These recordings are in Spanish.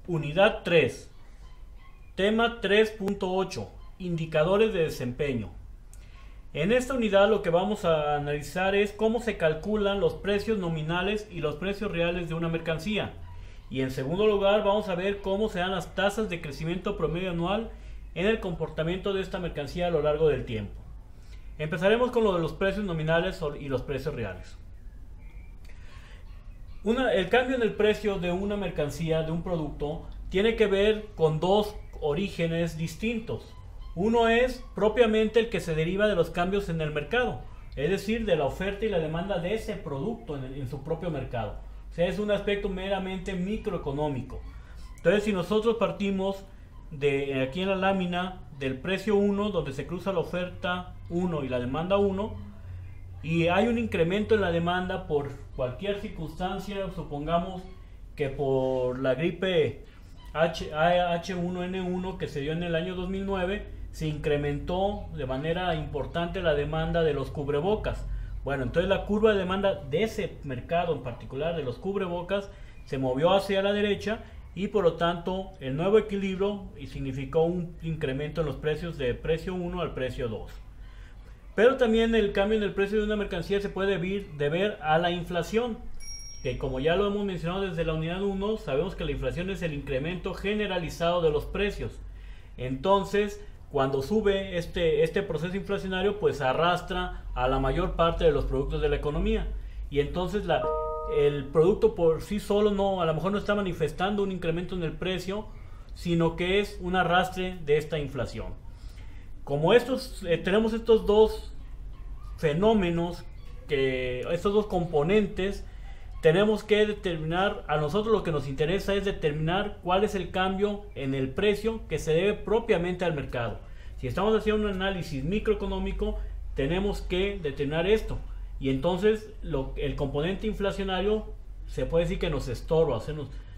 Unidad 3, tema 3.8, indicadores de desempeño. En esta unidad lo que vamos a analizar es cómo se calculan los precios nominales y los precios reales de una mercancía. Y en segundo lugar vamos a ver cómo se dan las tasas de crecimiento promedio anual en el comportamiento de esta mercancía a lo largo del tiempo. Empezaremos con lo de los precios nominales y los precios reales. El cambio en el precio de una mercancía, de un producto, tiene que ver con dos orígenes distintos. Uno es propiamente el que se deriva de los cambios en el mercado, es decir, de la oferta y la demanda de ese producto en su propio mercado. O sea, es un aspecto meramente microeconómico. Entonces, si nosotros partimos de aquí en la lámina del precio 1, donde se cruza la oferta 1 y la demanda 1, y hay un incremento en la demanda por cualquier circunstancia, supongamos que por la gripe H1N1 que se dio en el año 2009, se incrementó de manera importante la demanda de los cubrebocas. Bueno, entonces la curva de demanda de ese mercado en particular, de los cubrebocas, se movió hacia la derecha y por lo tanto el nuevo equilibrio significó un incremento en los precios de precio 1 al precio 2. Pero también el cambio en el precio de una mercancía se puede deber a la inflación, que como ya lo hemos mencionado desde la unidad 1, sabemos que la inflación es el incremento generalizado de los precios. Entonces, cuando sube este proceso inflacionario, pues arrastra a la mayor parte de los productos de la economía. Y entonces el producto por sí solo a lo mejor no está manifestando un incremento en el precio, sino que es un arrastre de esta inflación. Como tenemos estos dos fenómenos, estos dos componentes, tenemos que determinar, a nosotros lo que nos interesa es determinar cuál es el cambio en el precio que se debe propiamente al mercado. Si estamos haciendo un análisis microeconómico, tenemos que determinar esto. Y entonces el componente inflacionario se puede decir que nos estorba,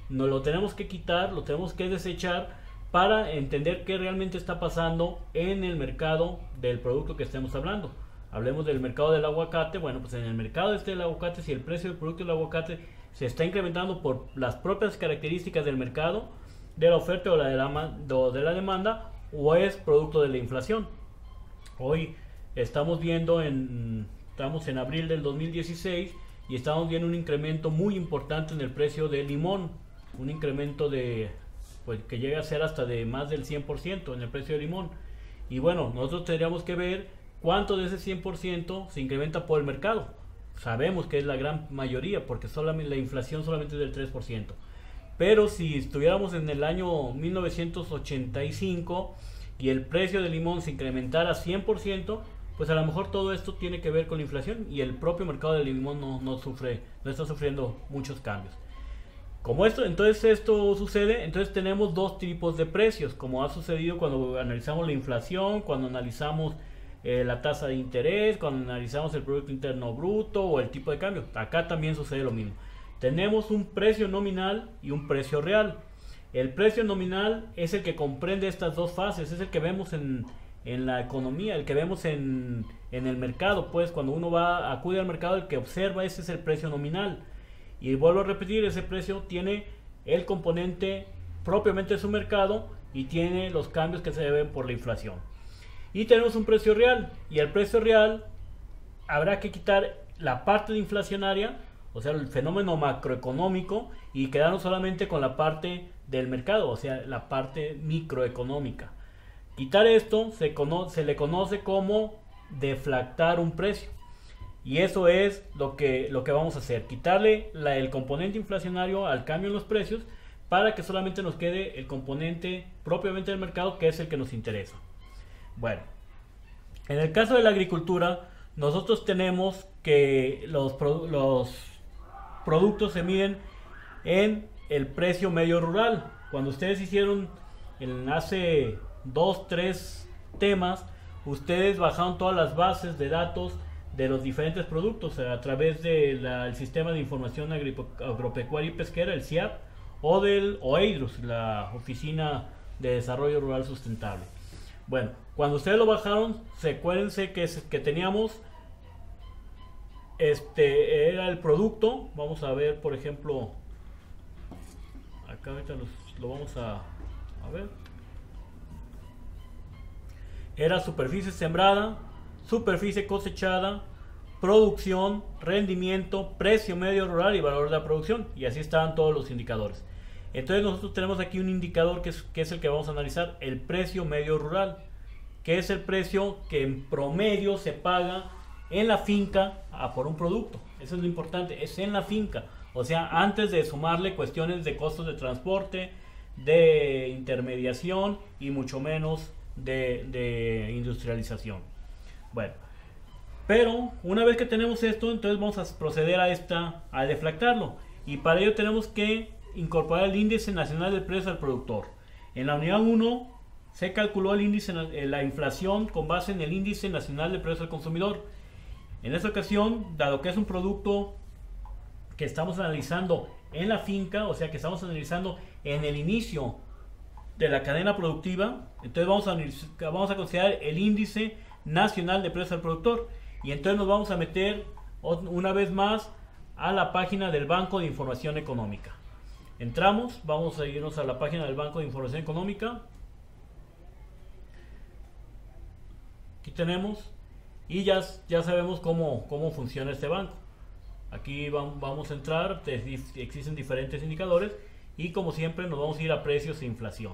nos lo tenemos que quitar, lo tenemos que desechar, para entender qué realmente está pasando en el mercado del producto que estemos hablando. Hablemos del mercado del aguacate. Bueno, pues en el mercado del aguacate, si el precio del producto del aguacate se está incrementando por las propias características del mercado, de la oferta o de la demanda, o es producto de la inflación. Hoy estamos en abril del 2016 y estamos viendo un incremento muy importante en el precio del limón, un incremento que llega a ser hasta de más del 100% en el precio del limón. Y bueno, nosotros tendríamos que ver cuánto de ese 100% se incrementa por el mercado. Sabemos que es la gran mayoría, porque solamente la inflación solamente es del 3%. Pero si estuviéramos en el año 1985 y el precio del limón se incrementara 100%, pues a lo mejor todo esto tiene que ver con la inflación y el propio mercado del limón no está sufriendo muchos cambios. Como esto sucede, entonces tenemos dos tipos de precios, como ha sucedido cuando analizamos la inflación, cuando analizamos la tasa de interés, cuando analizamos el Producto Interno Bruto o el tipo de cambio. Acá también sucede lo mismo. Tenemos un precio nominal y un precio real. El precio nominal es el que comprende estas dos fases, es el que vemos en la economía, el que vemos en el mercado. Pues cuando uno acude al mercado, el que observa, ese es el precio nominal. Y vuelvo a repetir, ese precio tiene el componente propiamente de su mercado y tiene los cambios que se deben por la inflación. Y tenemos un precio real, y el precio real habrá que quitar la parte de inflacionaria, o sea, el fenómeno macroeconómico, y quedarnos solamente con la parte del mercado, o sea, la parte microeconómica. Quitar esto se le conoce como deflactar un precio. Y eso es lo que vamos a hacer, quitarle el componente inflacionario al cambio en los precios para que solamente nos quede el componente propiamente del mercado, que es el que nos interesa. Bueno, en el caso de la agricultura, nosotros tenemos que los productos se miden en el precio medio rural. Cuando ustedes hicieron hace 2-3 temas, ustedes bajaron todas las bases de datos de los diferentes productos a través del sistema de información agropecuaria y pesquera, el CIAP, o EIDRUS, la Oficina de Desarrollo Rural Sustentable. Bueno, cuando ustedes lo bajaron, acuérdense que teníamos era el producto. Vamos a ver, por ejemplo, Acá ahorita lo vamos a ver. Era superficie sembrada, superficie cosechada, producción, rendimiento, precio medio rural y valor de la producción. Y así estaban todos los indicadores. Entonces nosotros tenemos aquí un indicador que es el que vamos a analizar, el precio medio rural, que es el precio que en promedio se paga en la finca por un producto. Eso es lo importante, es en la finca. O sea, antes de sumarle cuestiones de costos de transporte, de intermediación y mucho menos de industrialización. Bueno, pero una vez que tenemos esto, entonces vamos a proceder a deflactarlo. Y para ello tenemos que incorporar el índice nacional del precio al productor. En la unidad 1 se calculó el índice, la inflación con base en el índice nacional del precio al consumidor. En esta ocasión, dado que es un producto que estamos analizando en la finca, o sea que estamos analizando en el inicio de la cadena productiva, entonces vamos a considerar el índice nacional de precios al productor, y entonces nos vamos a meter una vez más a la página del Banco de Información Económica. Entramos, vamos a irnos a la página del Banco de Información Económica. Aquí tenemos, y ya sabemos cómo funciona este banco. Aquí vamos a entrar, existen diferentes indicadores y como siempre nos vamos a ir a precios e inflación.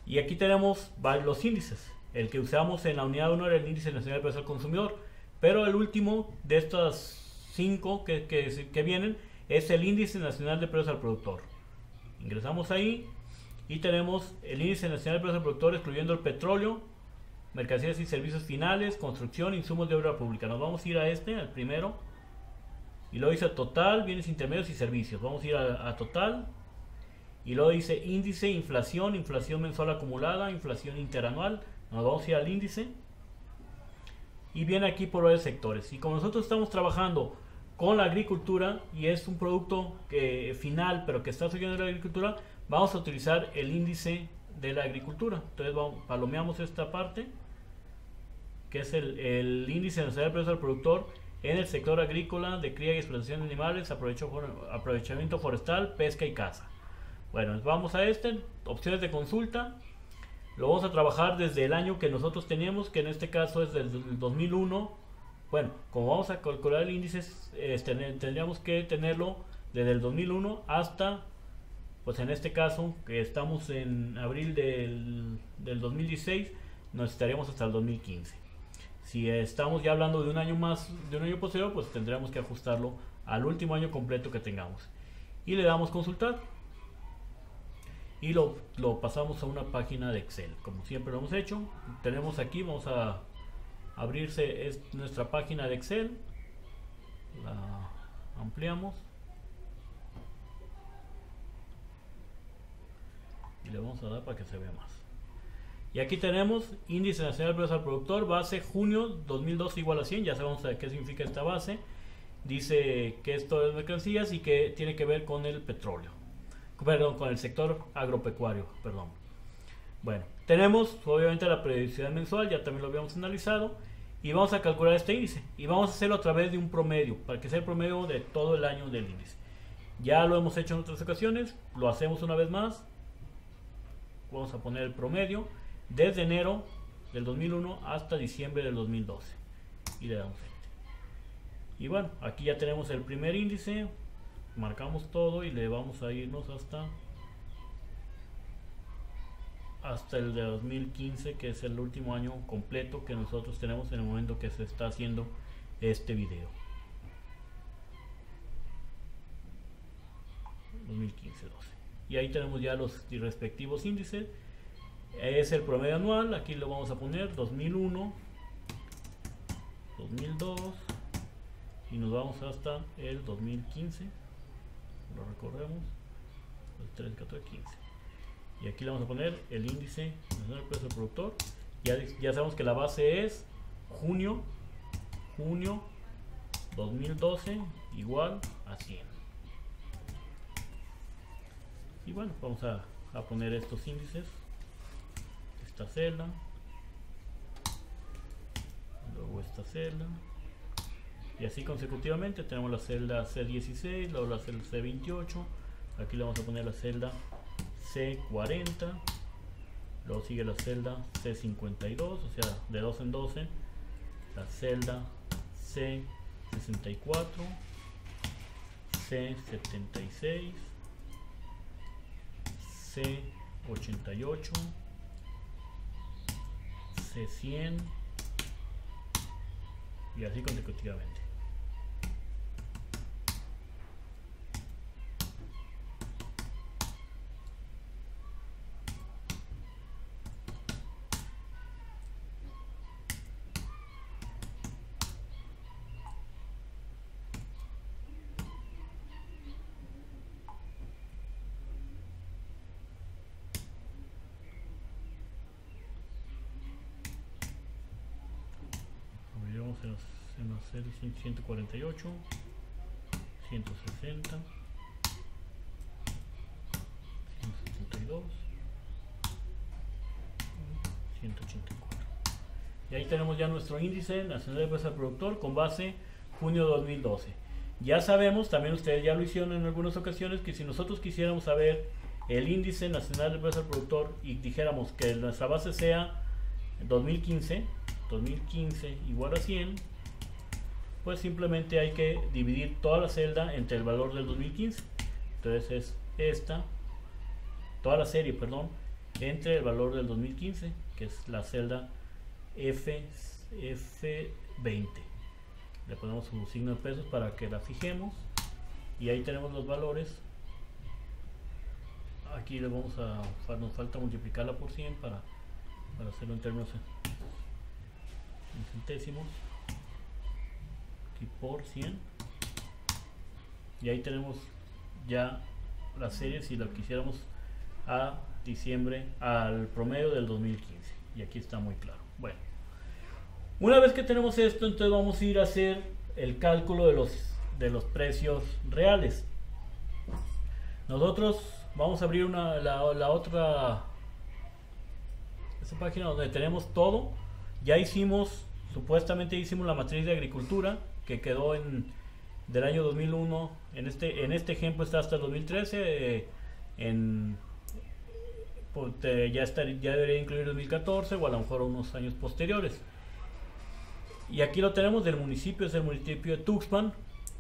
Y aquí tenemos los índices. El que usamos en la unidad 1 era el índice nacional de precio al consumidor, pero el último de estas 5 que vienen es el índice nacional de precios al productor. Ingresamos ahí y tenemos el índice nacional de precios al productor excluyendo el petróleo, mercancías y servicios finales, construcción, insumos de obra pública. Nos vamos a ir a al primero. Y luego dice total, bienes intermedios y servicios. Vamos a ir a total. Y luego dice índice, inflación, inflación mensual acumulada, inflación interanual. Nos vamos a ir al índice. Y viene aquí por varios sectores. Y como nosotros estamos trabajando con la agricultura y es un producto final, pero que está subiendo de la agricultura, vamos a utilizar el índice de la agricultura. Entonces palomeamos esta parte, que es el índice nacional de precios al productor en el sector agrícola, de cría y explotación de animales, aprovechamiento forestal, pesca y caza. Bueno, vamos a opciones de consulta. Lo vamos a trabajar desde el año que nosotros teníamos, que en este caso es desde el 2001. Bueno, como vamos a calcular el índice, tendríamos que tenerlo desde el 2001 hasta, pues en este caso, que estamos en abril del 2016, nos estaríamos hasta el 2015. Si estamos ya hablando de un año posterior, pues tendríamos que ajustarlo al último año completo que tengamos. Y le damos consultar. Y lo pasamos a una página de Excel, como siempre lo hemos hecho. Tenemos aquí, vamos a abrirse nuestra página de Excel. La ampliamos. Y le vamos a dar para que se vea más. Y aquí tenemos índice nacional de precios al productor, base junio 2012 igual a 100. Ya sabemos qué significa esta base. Dice que es todo de mercancías y que tiene que ver con el petróleo. Perdón, con el sector agropecuario, perdón. Bueno, tenemos obviamente la periodicidad mensual, ya también lo habíamos analizado. Y vamos a calcular este índice. Y vamos a hacerlo a través de un promedio, para que sea el promedio de todo el año del índice. Ya lo hemos hecho en otras ocasiones, lo hacemos una vez más. Vamos a poner el promedio desde enero del 2001 hasta diciembre del 2012 y le damos Enter. Y bueno, aquí ya tenemos el primer índice, marcamos todo y le vamos a irnos hasta el de 2015, que es el último año completo que nosotros tenemos en el momento que se está haciendo este video. 2015-12. Y ahí tenemos ya los respectivos índices. Es el promedio anual, aquí lo vamos a poner 2001, 2002 y nos vamos hasta el 2015. Lo recorremos, 3, 14, 15. Y aquí le vamos a poner el índice nacional de precio del productor. Ya sabemos que la base es junio 2012 igual a 100. Y bueno, vamos a poner estos índices. Esta celda, luego esta celda, y así consecutivamente. Tenemos la celda C16, luego la celda C28, Aquí le vamos a poner la celda C40, luego sigue la celda C52, o sea, de 2 en 12, la celda C64, C76, C88, C100 y así consecutivamente. En la serie 148, 160, 172, 184. Y ahí tenemos ya nuestro índice nacional de precios al productor con base junio 2012. Ya sabemos, también ustedes ya lo hicieron en algunas ocasiones, que si nosotros quisiéramos saber el índice nacional de precios al productor y dijéramos que nuestra base sea 2015 igual a 100, pues simplemente hay que dividir toda la celda entre el valor del 2015. Entonces es esta, toda la serie, perdón, entre el valor del 2015, que es la celda F20. Le ponemos su signo de pesos para que la fijemos y ahí tenemos los valores. Aquí le vamos a, nos falta multiplicarla por 100 para hacerlo en términos en centésimos, aquí por 100, y ahí tenemos ya la serie si la quisiéramos a diciembre, al promedio del 2015, y aquí está muy claro. Bueno, una vez que tenemos esto, entonces vamos a ir a hacer el cálculo de los precios reales. Nosotros vamos a abrir la otra, esta página donde tenemos todo. Ya supuestamente hicimos la matriz de agricultura que quedó del año 2001. En este ejemplo está hasta el 2013. Ya debería incluir 2014 o a lo mejor unos años posteriores. Y aquí lo tenemos del municipio, es el municipio de Tuxpan.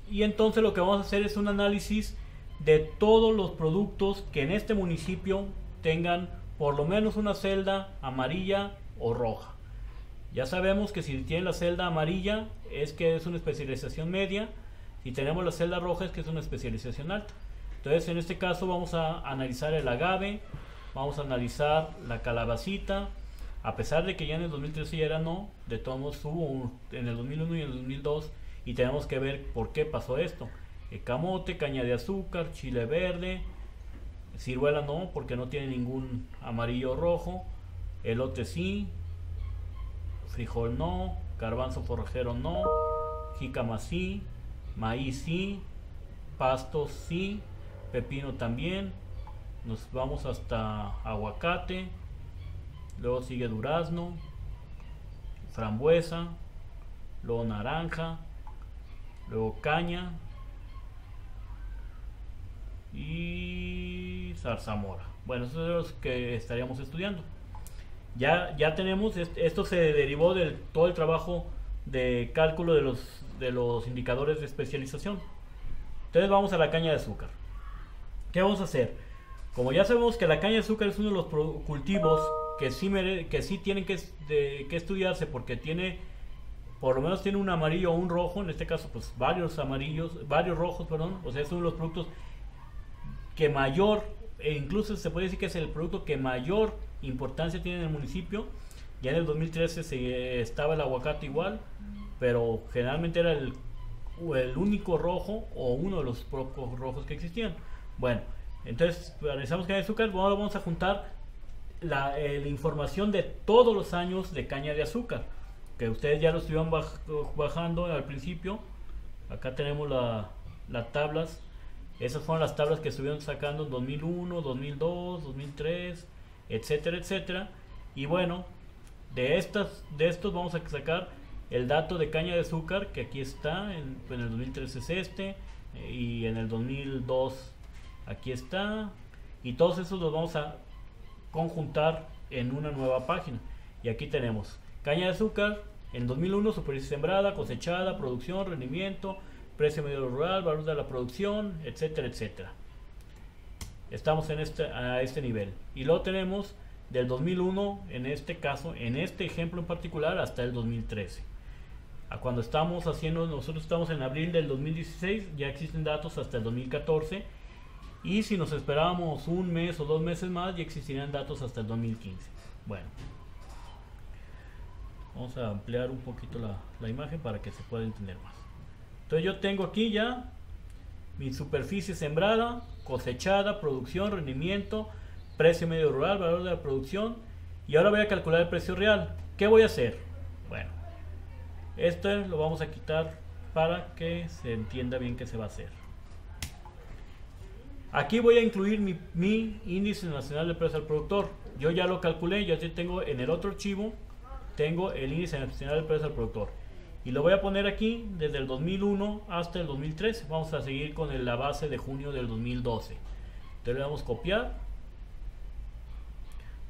Y entonces lo que vamos a hacer es un análisis de todos los productos que en este municipio tengan por lo menos una celda amarilla o roja. Ya sabemos que si tiene la celda amarilla es que es una especialización media, y tenemos la celda roja es que es una especialización alta. Entonces en este caso vamos a analizar el agave, vamos a analizar la calabacita, a pesar de que ya en el 2013 ya era no, de todos modos hubo en el 2001 y en el 2002, y tenemos que ver por qué pasó esto. El camote, caña de azúcar, chile verde, ciruela no, porque no tiene ningún amarillo o rojo, elote sí, frijol no, garbanzo forrajero no, jícama sí, maíz sí, pastos sí, pepino también. Nos vamos hasta aguacate, luego sigue durazno, frambuesa, luego naranja, luego caña y zarzamora. Bueno, esos son los que estaríamos estudiando. Ya tenemos, esto se derivó de todo el trabajo de cálculo de los indicadores de especialización. Entonces vamos a la caña de azúcar. ¿Qué vamos a hacer? Como ya sabemos que la caña de azúcar es uno de los cultivos que sí tienen que estudiarse, porque por lo menos tiene un amarillo o un rojo, en este caso pues varios rojos, perdón. O sea, es uno de los productos que mayor, e incluso se puede decir que es el producto que mayor importancia tiene en el municipio. Ya en el 2013 estaba el aguacate igual, pero generalmente era el único rojo o uno de los pocos rojos que existían. Bueno, entonces analizamos caña de azúcar. Ahora vamos a juntar la información de todos los años de caña de azúcar, que ustedes ya lo estuvieron bajando al principio. Acá tenemos las tablas. Esas fueron las tablas que estuvieron sacando en 2001, 2002, 2003, etcétera, etcétera. Y bueno, de estos vamos a sacar el dato de caña de azúcar, que aquí está, en el 2013 es y en el 2002 Aquí está. Y todos esos los vamos a conjuntar en una nueva página. Y aquí tenemos caña de azúcar en 2001, superficie sembrada, cosechada, producción, rendimiento, precio medio rural, valor de la producción, etcétera, etcétera. Estamos en a este nivel. Y luego tenemos del 2001, en este caso, en este ejemplo en particular, hasta el 2013. A cuando estamos haciendo, nosotros estamos en abril del 2016, ya existen datos hasta el 2014. Y si nos esperábamos un mes o 2 meses más, ya existirían datos hasta el 2015. Bueno, vamos a ampliar un poquito la imagen para que se pueda entender más. Entonces yo tengo aquí ya mi superficie sembrada, cosechada, producción, rendimiento, precio medio rural, valor de la producción. Y ahora voy a calcular el precio real. ¿Qué voy a hacer? Bueno, esto lo vamos a quitar para que se entienda bien qué se va a hacer. Aquí voy a incluir mi índice nacional de precio al productor. Yo ya lo calculé, ya tengo en el otro archivo, tengo el índice nacional de precio al productor. Y lo voy a poner aquí desde el 2001 hasta el 2013. Vamos a seguir con la base de junio del 2012. Entonces le damos a copiar.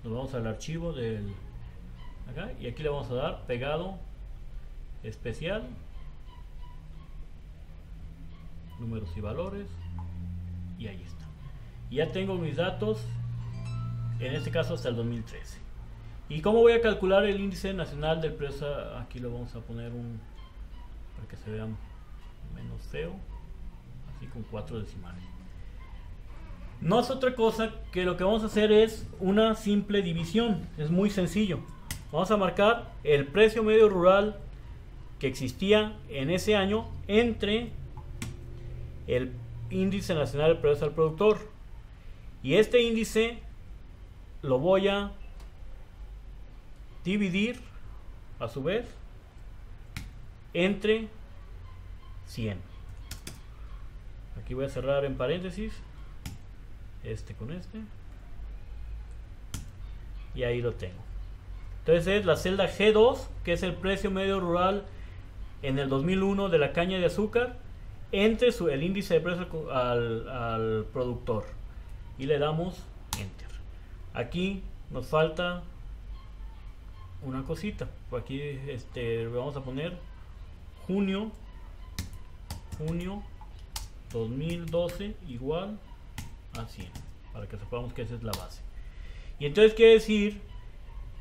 Nos vamos al archivo del acá y aquí le vamos a dar pegado especial, números y valores, y ahí está. Y ya tengo mis datos, en este caso hasta el 2013. ¿Y cómo voy a calcular el índice nacional del precio? Aquí lo vamos a poner para que se vea menos feo, así con 4 decimales. No es otra cosa que lo que vamos a hacer es una simple división. Es muy sencillo. Vamos a marcar el precio medio rural que existía en ese año entre el índice nacional de precio al productor. Y este índice lo voy a dividir a su vez entre 100. Aquí voy a cerrar en paréntesis este con este, y ahí lo tengo. Entonces es la celda G2, que es el precio medio rural en el 2001 de la caña de azúcar entre el índice de precio al productor, y le damos enter. Aquí nos falta una cosita. Por aquí vamos a poner junio 2012 igual a 100, para que sepamos que esa es la base. Y entonces quiere decir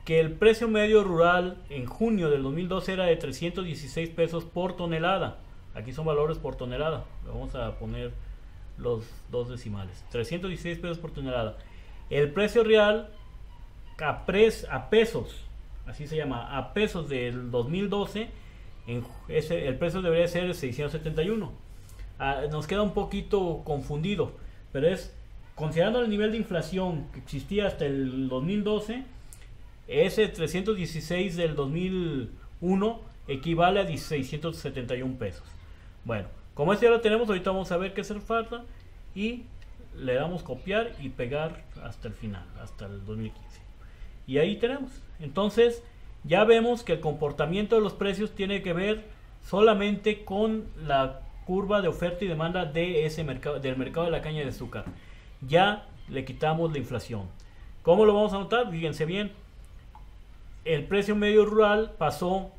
que el precio medio rural en junio del 2012 era de 316 pesos por tonelada. Aquí son valores por tonelada. Vamos a poner los 2 decimales. 316 pesos por tonelada. El precio real a pesos, así se llama, a pesos del 2012, el precio debería ser 671. Nos queda un poquito confundido, pero es considerando el nivel de inflación que existía hasta el 2012, ese 316 del 2001 equivale a 671 pesos. Bueno, como ya lo tenemos, ahorita vamos a ver qué hace falta y le damos copiar y pegar hasta el final, hasta el 2015. Y ahí tenemos. Entonces ya vemos que el comportamiento de los precios tiene que ver solamente con la curva de oferta y demanda de ese mercado, del mercado de la caña de azúcar. Ya le quitamos la inflación. ¿Cómo lo vamos a notar? Fíjense bien. El precio medio rural pasó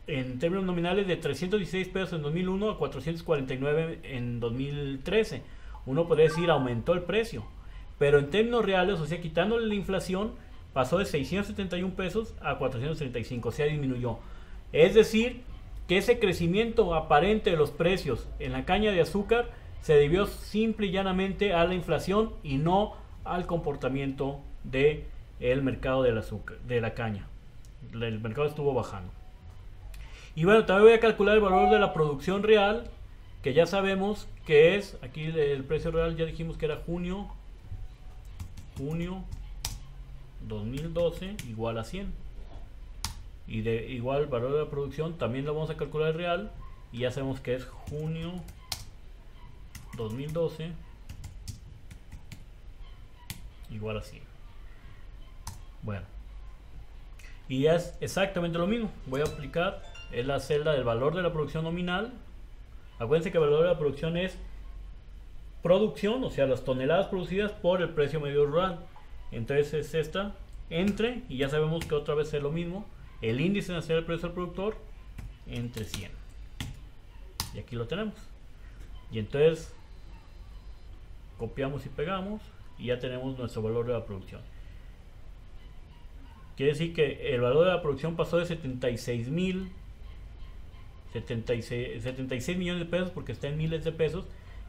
en términos nominales de 316 pesos en 2001 a 449 en 2013. Uno podría decir aumentó el precio, pero en términos reales, o sea, quitándole la inflación, pasó de 671 pesos a 435, o sea, disminuyó. Es decir, que ese crecimiento aparente de los precios en la caña de azúcar se debió simple y llanamente a la inflación y no al comportamiento del mercado del azúcar, de la caña. El mercado estuvo bajando. Y bueno, también voy a calcular el valor de la producción real, que ya sabemos que es, aquí el precio real ya dijimos que era junio 2012 igual a 100. Y de igual valor de la producción también lo vamos a calcular real, y ya sabemos que es junio 2012 igual a 100. Bueno, y ya es exactamente lo mismo. Voy a aplicar en la celda del valor de la producción nominal. Acuérdense que el valor de la producción es producción, o sea, las toneladas producidas por el precio medio rural. Entonces es esta entre, y ya sabemos que otra vez es lo mismo, el índice nacional del precio al productor entre 100. Y aquí lo tenemos. Y entonces copiamos y pegamos y ya tenemos nuestro valor de la producción. Quiere decir que el valor de la producción pasó de 76 millones de pesos, porque está en miles de pesos,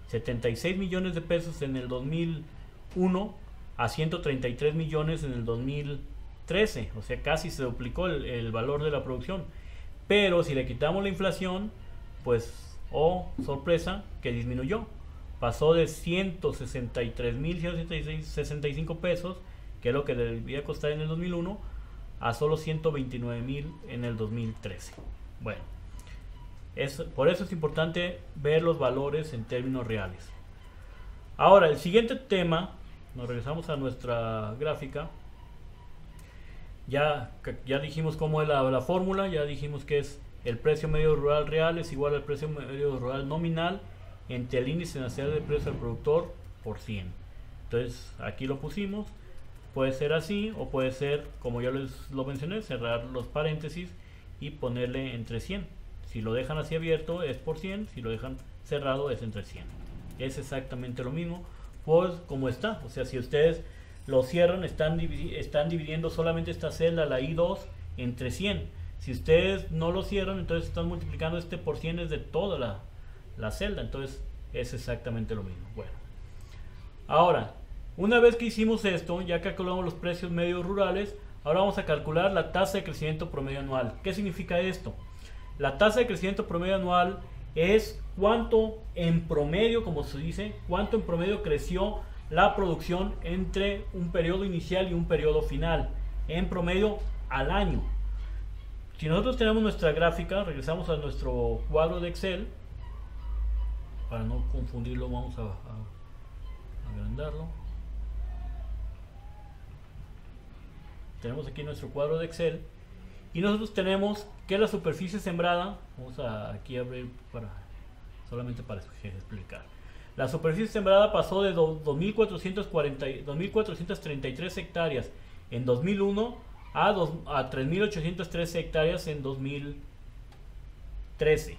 76 millones de pesos en el 2001 a 133 millones en el 2013, o sea, casi se duplicó el valor de la producción. Pero si le quitamos la inflación, pues, oh sorpresa, que disminuyó, pasó de 163.165 pesos, que es lo que debía costar en el 2001, a solo 129.000 en el 2013. Bueno, por eso es importante ver los valores en términos reales. Ahora, el siguiente tema, nos regresamos a nuestra gráfica. Ya dijimos cómo es la fórmula, ya dijimos que es el precio medio rural real es igual al precio medio rural nominal entre el índice nacional de precio al productor por 100. Entonces aquí lo pusimos, puede ser así o puede ser, como yo les lo mencioné, cerrar los paréntesis y ponerle entre 100. Si lo dejan así abierto es por 100, si lo dejan cerrado es entre 100. Es exactamente lo mismo, pues como está. O sea, si ustedes lo cierran, están dividiendo solamente esta celda, la I2, entre 100. Si ustedes no lo cierran, entonces están multiplicando este por 100 es de toda la celda. Entonces es exactamente lo mismo. Bueno, ahora, una vez que hicimos esto, ya calculamos los precios medios rurales, ahora vamos a calcular la tasa de crecimiento promedio anual. ¿Qué significa esto? La tasa de crecimiento promedio anual es cuánto en promedio, como se dice, cuánto en promedio creció la producción entre un periodo inicial y un periodo final, en promedio al año. Si nosotros tenemos nuestra gráfica, regresamos a nuestro cuadro de Excel, para no confundirlo vamos a agrandarlo. Tenemos aquí nuestro cuadro de Excel y nosotros tenemos que la superficie sembrada, vamos a aquí abrir solamente para explicar. La superficie sembrada pasó de 2.433 hectáreas en 2001 a 3.813 hectáreas en 2013.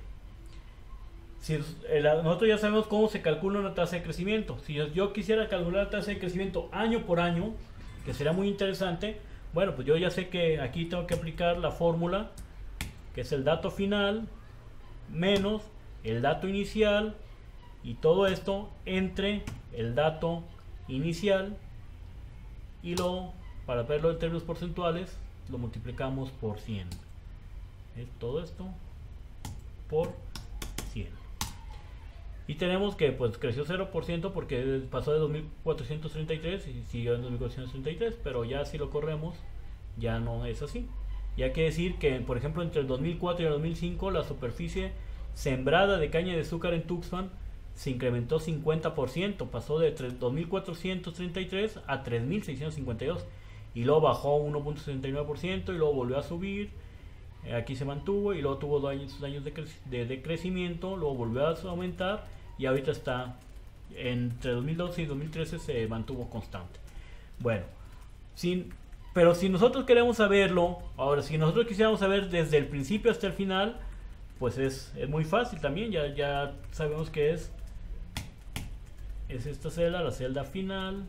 Nosotros ya sabemos cómo se calcula una tasa de crecimiento. Si yo quisiera calcular la tasa de crecimiento año por año, que sería muy interesante, bueno, pues yo ya sé que aquí tengo que aplicar la fórmula, que es el dato final menos el dato inicial, y todo esto entre el dato inicial y para verlo en términos porcentuales lo multiplicamos por 100. Todo esto por 100. Y tenemos que pues creció 0% porque pasó de 2.433 y siguió en 2.433, pero ya si lo corremos ya no es así. Ya quiere decir que, por ejemplo, entre el 2004 y el 2005 la superficie sembrada de caña de azúcar en Tuxpan se incrementó 50%, pasó de 2.433 a 3.652 y luego bajó 1.69% y luego volvió a subir. Aquí se mantuvo y luego tuvo 2 años de decrecimiento, luego volvió a aumentar y ahorita está entre 2012 y 2013 se mantuvo constante. Bueno, pero si nosotros queremos saberlo, ahora si nosotros quisiéramos saber desde el principio hasta el final, pues es muy fácil también, ya sabemos que es esta celda, la celda final,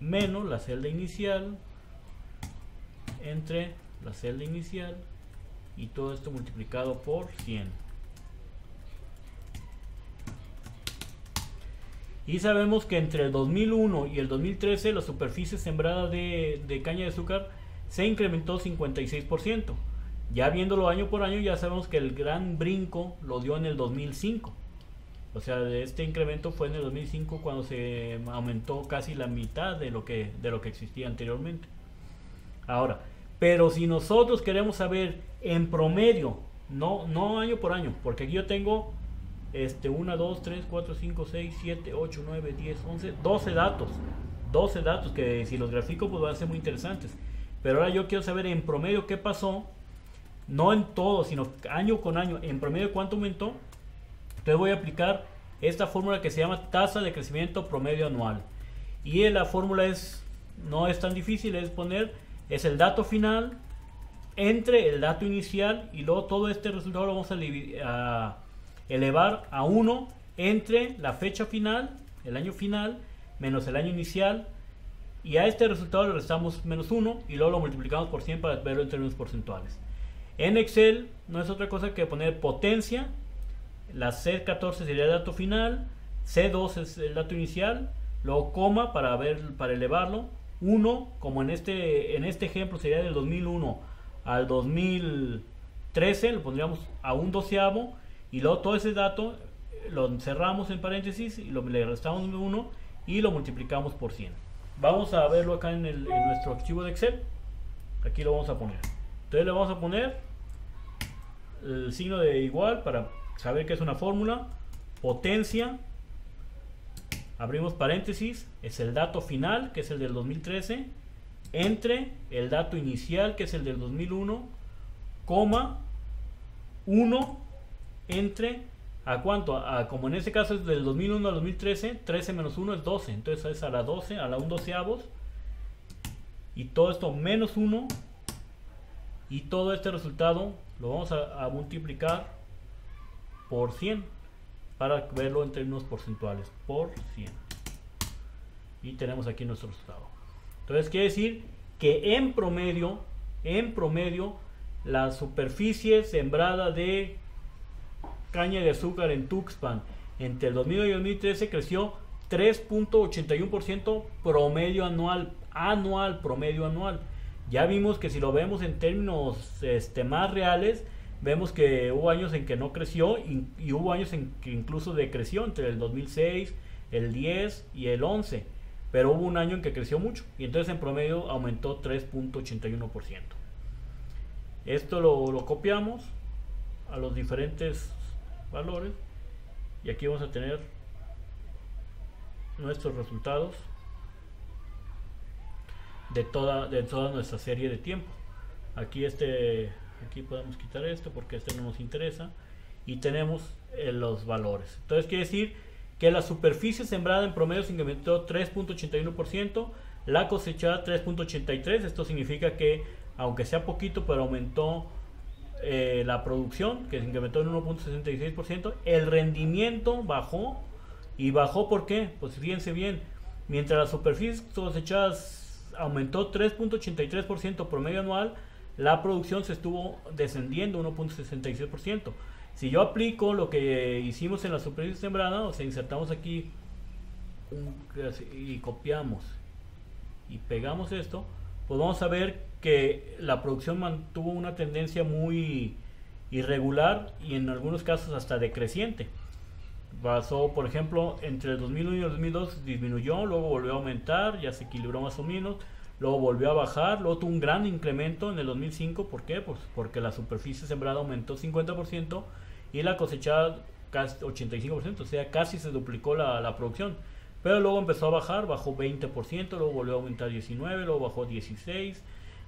menos la celda inicial, entre la celda inicial y todo esto multiplicado por 100. Y sabemos que entre el 2001 y el 2013 la superficie sembrada de caña de azúcar se incrementó 56%. Ya viéndolo año por año ya sabemos que el gran brinco lo dio en el 2005. O sea, este incremento fue en el 2005 cuando se aumentó casi la mitad de lo que existía anteriormente. Ahora, pero si nosotros queremos saber en promedio, no año por año, porque aquí yo tengo 1, 2, 3, 4, 5, 6, 7, 8, 9, 10, 11, 12 datos. 12 datos que si los grafico pues van a ser muy interesantes. Pero ahora yo quiero saber en promedio qué pasó, no en todo, sino año con año, en promedio cuánto aumentó. Entonces voy a aplicar esta fórmula que se llama tasa de crecimiento promedio anual. Y la fórmula no es tan difícil, es el dato final entre el dato inicial, y luego todo este resultado lo vamos a elevar a 1 entre la fecha final, el año final, menos el año inicial, y a este resultado le restamos menos 1 y luego lo multiplicamos por 100 para verlo en términos porcentuales. En Excel no es otra cosa que poner potencia, la C14 sería el dato final, C2 es el dato inicial, luego coma para elevarlo, 1 como en este ejemplo sería del 2001 al 2013, lo pondríamos a un doceavo, y luego todo ese dato lo encerramos en paréntesis y le restamos 1 y lo multiplicamos por 100. Vamos a verlo acá en nuestro archivo de Excel. Aquí lo vamos a poner. Entonces le vamos a poner el signo de igual para saber que es una fórmula. Potencia, abrimos paréntesis, es el dato final, que es el del 2013, entre el dato inicial, que es el del 2001, coma, 1 entre, ¿a cuánto? Como en este caso es del 2001 al 2013, 13 menos 1 es 12, entonces es a la 12, a la 1 doceavos, y todo esto menos 1, y todo este resultado lo vamos a multiplicar por 100 para verlo en términos porcentuales, por 100, y tenemos aquí nuestro resultado. Entonces quiere decir que en promedio la superficie sembrada de caña de azúcar en Tuxpan entre el 2001 y el 2013 creció 3.81% promedio anual, promedio anual. Ya vimos que si lo vemos en términos más reales, vemos que hubo años en que no creció y hubo años en que incluso decreció entre el 2006, el 10 y el 11, pero hubo un año en que creció mucho y entonces en promedio aumentó 3.81%. Esto lo copiamos a los diferentes valores y aquí vamos a tener nuestros resultados de toda nuestra serie de tiempo. Aquí podemos quitar esto porque no nos interesa y tenemos los valores. Entonces quiere decir que la superficie sembrada en promedio se incrementó 3.81%, la cosechada 3.83%. Esto significa que aunque sea poquito, pero aumentó la producción, que se incrementó en 1.66%. El rendimiento bajó. ¿Y bajó por qué? Pues fíjense bien, mientras las superficies cosechadas aumentó 3.83% promedio anual, la producción se estuvo descendiendo 1.66%. Si yo aplico lo que hicimos en la superficie sembrada, o sea, insertamos aquí y copiamos y pegamos esto, pues vamos a ver que la producción mantuvo una tendencia muy irregular y en algunos casos hasta decreciente. Pasó, por ejemplo, entre el 2001 y el 2002 disminuyó, luego volvió a aumentar, ya se equilibró más o menos, luego volvió a bajar, luego tuvo un gran incremento en el 2005. ¿Por qué? Pues porque la superficie sembrada aumentó 50% y la cosechada casi 85%, o sea, casi se duplicó la producción. Pero luego empezó a bajar, bajó 20%, luego volvió a aumentar 19%, luego bajó 16%,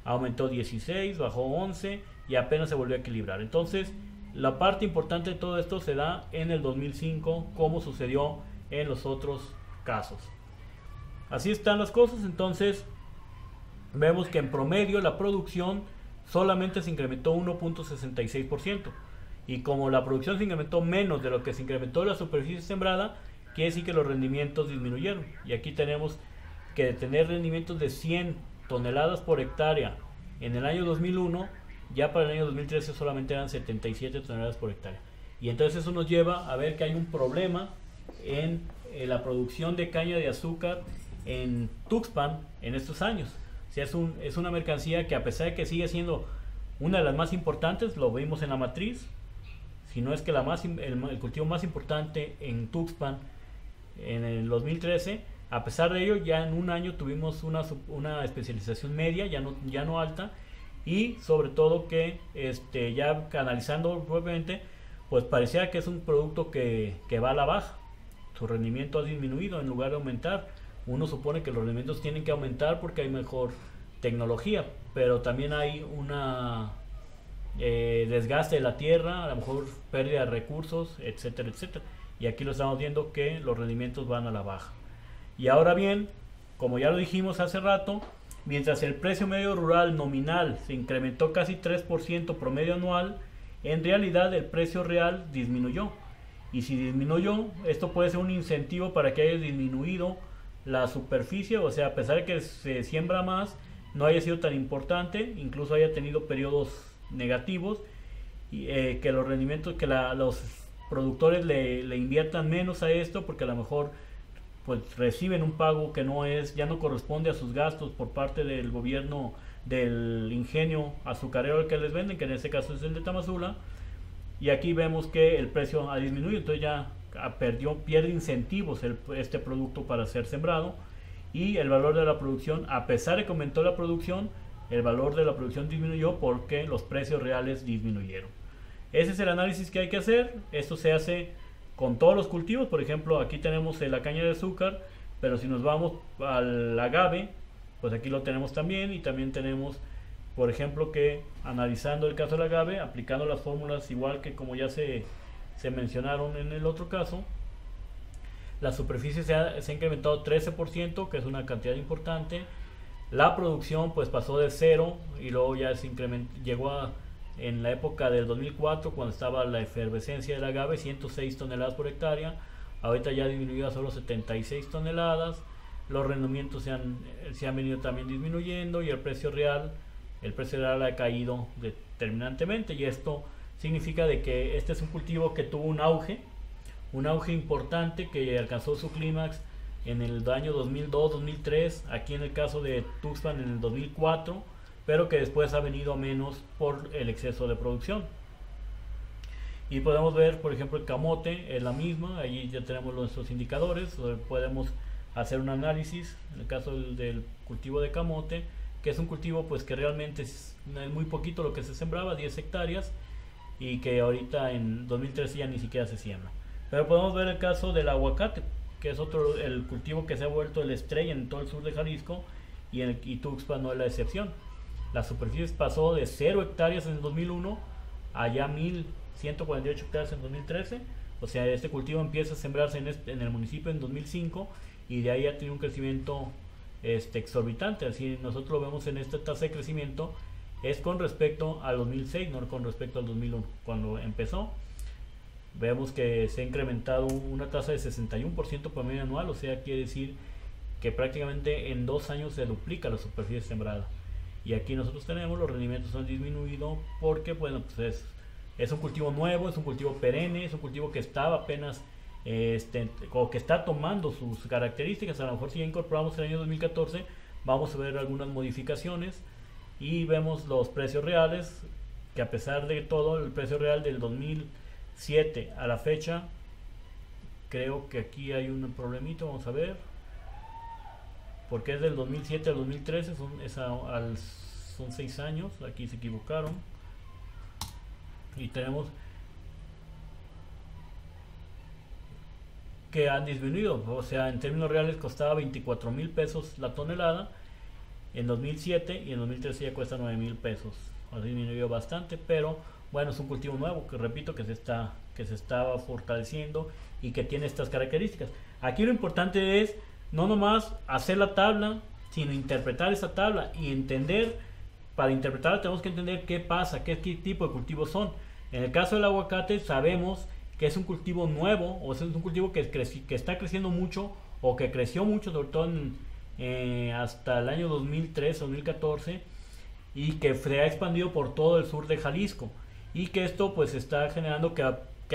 aumentó 16%, bajó 11% y apenas se volvió a equilibrar. Entonces, la parte importante de todo esto se da en el 2005, como sucedió en los otros casos. Así están las cosas. Entonces, vemos que en promedio la producción solamente se incrementó 1.66%. Y como la producción se incrementó menos de lo que se incrementó la superficie sembrada, quiere decir que los rendimientos disminuyeron. Y aquí tenemos que de tener rendimientos de 100 toneladas por hectárea en el año 2001, ya para el año 2013 solamente eran 77 toneladas por hectárea. Y entonces eso nos lleva a ver que hay un problema en la producción de caña de azúcar en Tuxpan en estos años. O sea, es una mercancía que, a pesar de que sigue siendo una de las más importantes, lo vimos en la matriz, si no es que el cultivo más importante en Tuxpan en el 2013, a pesar de ello, ya en un año tuvimos una especialización media, ya no alta, y sobre todo que ya analizando propiamente, pues parecía que es un producto que va a la baja. Su rendimiento ha disminuido en lugar de aumentar. Uno supone que los rendimientos tienen que aumentar porque hay mejor tecnología, pero también hay una desgaste de la tierra, a lo mejor pérdida de recursos, etcétera, etcétera. y aquí lo estamos viendo que los rendimientos van a la baja. Y ahora bien, como ya lo dijimos hace rato, mientras el precio medio rural nominal se incrementó casi 3% promedio anual, en realidad el precio real disminuyó. Y si disminuyó, esto puede ser un incentivo para que haya disminuido la superficie, o sea, a pesar de que se siembra más, no haya sido tan importante, incluso haya tenido periodos negativos, y que los rendimientos, que los productores le inviertan menos a esto, porque a lo mejor pues reciben un pago que ya no corresponde a sus gastos por parte del gobierno del ingenio azucarero al que les venden, que en este caso es el de Tamazula, y aquí vemos que el precio ha disminuido, entonces ya pierde incentivos este producto para ser sembrado, y el valor de la producción, a pesar de que aumentó la producción, el valor de la producción disminuyó porque los precios reales disminuyeron. Ese es el análisis que hay que hacer. Esto se hace con todos los cultivos. Por ejemplo, aquí tenemos la caña de azúcar, pero si nos vamos al agave, pues aquí lo tenemos también, y también tenemos, por ejemplo, que analizando el caso del agave, aplicando las fórmulas igual que como ya se mencionaron en el otro caso, la superficie se ha incrementado 13%, que es una cantidad importante. La producción pues pasó de 0 y luego ya llegó en la época del 2004, cuando estaba la efervescencia del agave, 106 toneladas por hectárea. Ahorita ya disminuyó a solo 76 toneladas. Los rendimientos se han venido también disminuyendo, y el precio real ha caído determinantemente, y esto significa de que este es un cultivo que tuvo un auge importante, que alcanzó su clímax en el año 2002-2003, aquí en el caso de Tuxpan en el 2004, pero que después ha venido a menos por el exceso de producción. Y podemos ver, por ejemplo, el camote es la misma, allí ya tenemos nuestros indicadores, podemos hacer un análisis en el caso del cultivo de camote, que es un cultivo pues que realmente es muy poquito lo que se sembraba, 10 hectáreas, y que ahorita en 2013 ya ni siquiera se siembra. Pero podemos ver el caso del aguacate, que es el cultivo que se ha vuelto el estrella en todo el sur de Jalisco, y Tuxpan no es la excepción. La superficie pasó de 0 hectáreas en el 2001 a ya 1148 hectáreas en 2013. O sea, este cultivo empieza a sembrarse en el municipio en 2005, y de ahí ha tenido un crecimiento exorbitante. Así nosotros lo vemos en esta tasa de crecimiento, es con respecto al 2006, no con respecto al 2001, cuando empezó. Vemos que se ha incrementado una tasa de 61% promedio anual, o sea, quiere decir que prácticamente en 2 años se duplica la superficie sembrada. Y aquí nosotros tenemos los rendimientos han disminuido porque, bueno, pues es un cultivo nuevo, es un cultivo perenne, es un cultivo que estaba apenas, o que está tomando sus características. A lo mejor si ya incorporamos el año 2014, vamos a ver algunas modificaciones, y vemos los precios reales, que a pesar de todo, el precio real del 2007 a la fecha, creo que aquí hay un problemito, vamos a ver, porque es del 2007 al 2013, son 6 años, aquí se equivocaron, y tenemos que han disminuido, o sea, en términos reales costaba 24,000 pesos la tonelada en 2007, y en 2013 ya cuesta 9,000 pesos, ha disminuido bastante, pero bueno, es un cultivo nuevo, que repito, que se estaba fortaleciendo y que tiene estas características. Aquí lo importante es no nomás hacer la tabla, sino interpretar esa tabla y entender. Para interpretarla tenemos que entender qué pasa, qué tipo de cultivos son. En el caso del aguacate sabemos que es un cultivo nuevo, o es un cultivo que está creciendo mucho, o que creció mucho, sobre todo hasta el año 2013-2014, y que se ha expandido por todo el sur de Jalisco, y que esto pues está generando que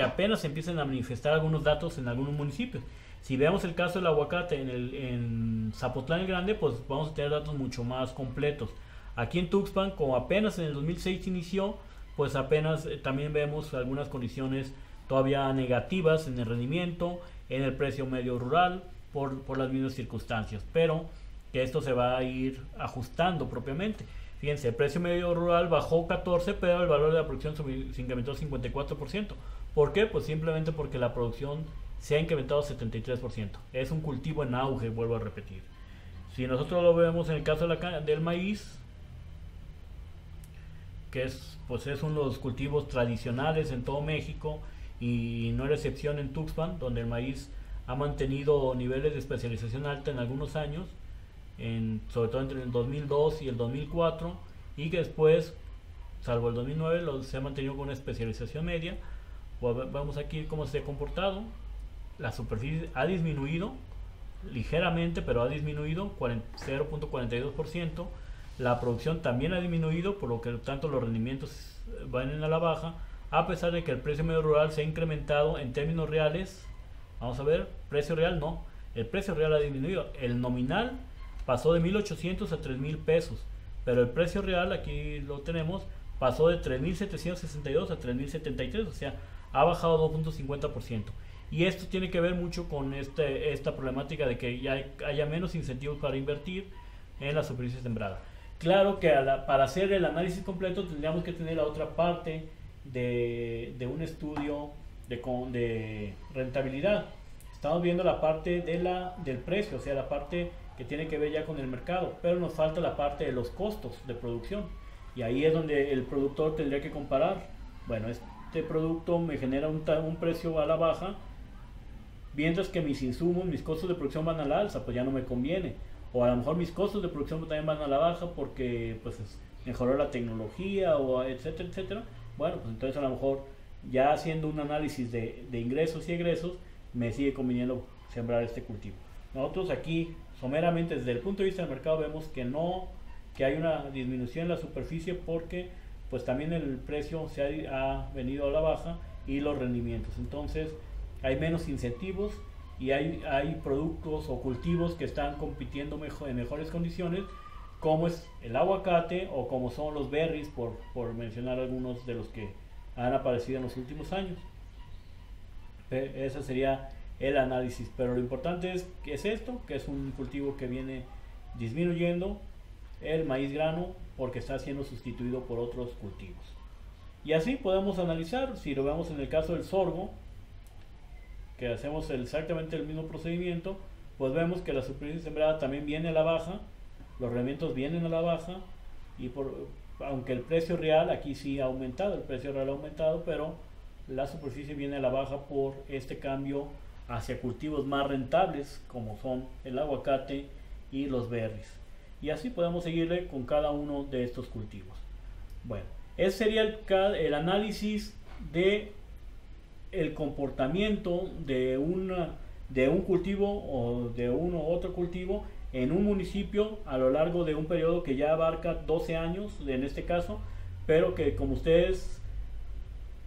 apenas se empiecen a manifestar algunos datos en algunos municipios. Si vemos el caso del aguacate en Zapotlán el Grande, pues vamos a tener datos mucho más completos. Aquí en Tuxpan, como apenas en el 2006 inició, pues apenas también vemos algunas condiciones todavía negativas en el rendimiento, en el precio medio rural, por las mismas circunstancias, pero que esto se va a ir ajustando propiamente. Fíjense, el precio medio rural bajó 14, pero el valor de la producción se incrementó 54%. ¿Por qué? Pues simplemente porque la producción se ha incrementado 73%. Es un cultivo en auge, vuelvo a repetir. Si nosotros lo vemos en el caso del maíz, que es uno de los cultivos tradicionales en todo México, y no era excepción en Tuxpan, donde el maíz ha mantenido niveles de especialización alta en algunos años, sobre todo entre el 2002 y el 2004, y que después, salvo el 2009, se ha mantenido con una especialización media. Pues vamos aquí cómo se ha comportado. La superficie ha disminuido ligeramente, pero ha disminuido 0.42%. La producción también ha disminuido, por lo que tanto los rendimientos van a la baja, a pesar de que el precio medio rural se ha incrementado en términos reales. Vamos a ver, precio real no, el precio real ha disminuido. El nominal pasó de 1,800 a 3,000 pesos, pero el precio real, aquí lo tenemos, pasó de 3,762 a 3,073, o sea, ha bajado 2.50%. Y esto tiene que ver mucho con esta problemática de que ya haya menos incentivos para invertir en la superficie sembrada. Claro que para hacer el análisis completo tendríamos que tener la otra parte de un estudio de rentabilidad. Estamos viendo la parte del precio, o sea, la parte que tiene que ver ya con el mercado, pero nos falta la parte de los costos de producción, y ahí es donde el productor tendría que comparar. Bueno, este producto me genera un precio a la baja, mientras que mis insumos, mis costos de producción van a la alza, pues ya no me conviene. O a lo mejor mis costos de producción también van a la baja porque pues mejoró la tecnología, o etcétera, etcétera. Bueno, pues entonces a lo mejor ya haciendo un análisis de ingresos y egresos, me sigue conviniendo sembrar este cultivo. Nosotros aquí, someramente desde el punto de vista del mercado, vemos que hay una disminución en la superficie, porque pues también el precio ha venido a la baja y los rendimientos. Entonces hay menos incentivos y hay productos o cultivos que están compitiendo en mejores condiciones, como es el aguacate o como son los berries, por mencionar algunos de los que han aparecido en los últimos años. Ese sería el análisis, pero lo importante es que es un cultivo que viene disminuyendo el maíz grano porque está siendo sustituido por otros cultivos. Y así podemos analizar, si lo vemos en el caso del sorgo, que hacemos exactamente el mismo procedimiento, pues vemos que la superficie sembrada también viene a la baja, los rendimientos vienen a la baja, y aunque el precio real aquí sí ha aumentado, el precio real ha aumentado, pero la superficie viene a la baja por este cambio hacia cultivos más rentables, como son el aguacate y los berries. Y así podemos seguirle con cada uno de estos cultivos. Bueno, ese sería el análisis de el comportamiento de un cultivo o de uno u otro cultivo en un municipio a lo largo de un periodo que ya abarca 12 años en este caso, pero que como ustedes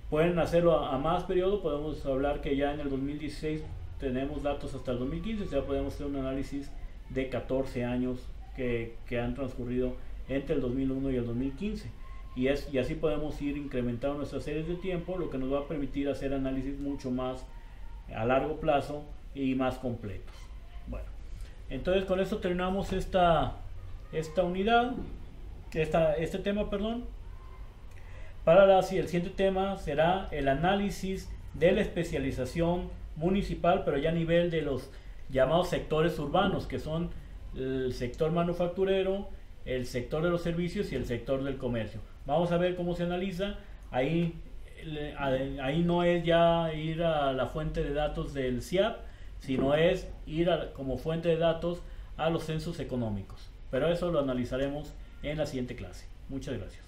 pueden hacerlo a más periodo, podemos hablar que ya en el 2016 tenemos datos hasta el 2015, o sea, podemos hacer un análisis de 14 años que han transcurrido entre el 2001 y el 2015. Y así podemos ir incrementando nuestras series de tiempo, lo que nos va a permitir hacer análisis mucho más a largo plazo y más completos. Bueno, entonces con esto terminamos esta unidad, este tema, perdón. Para el siguiente tema será el análisis de la especialización municipal, pero ya a nivel de los llamados sectores urbanos, que son el sector manufacturero, el sector de los servicios y el sector del comercio. Vamos a ver cómo se analiza. Ahí no es ya ir a la fuente de datos del CIAP, sino es ir como fuente de datos a los censos económicos. Pero eso lo analizaremos en la siguiente clase. Muchas gracias.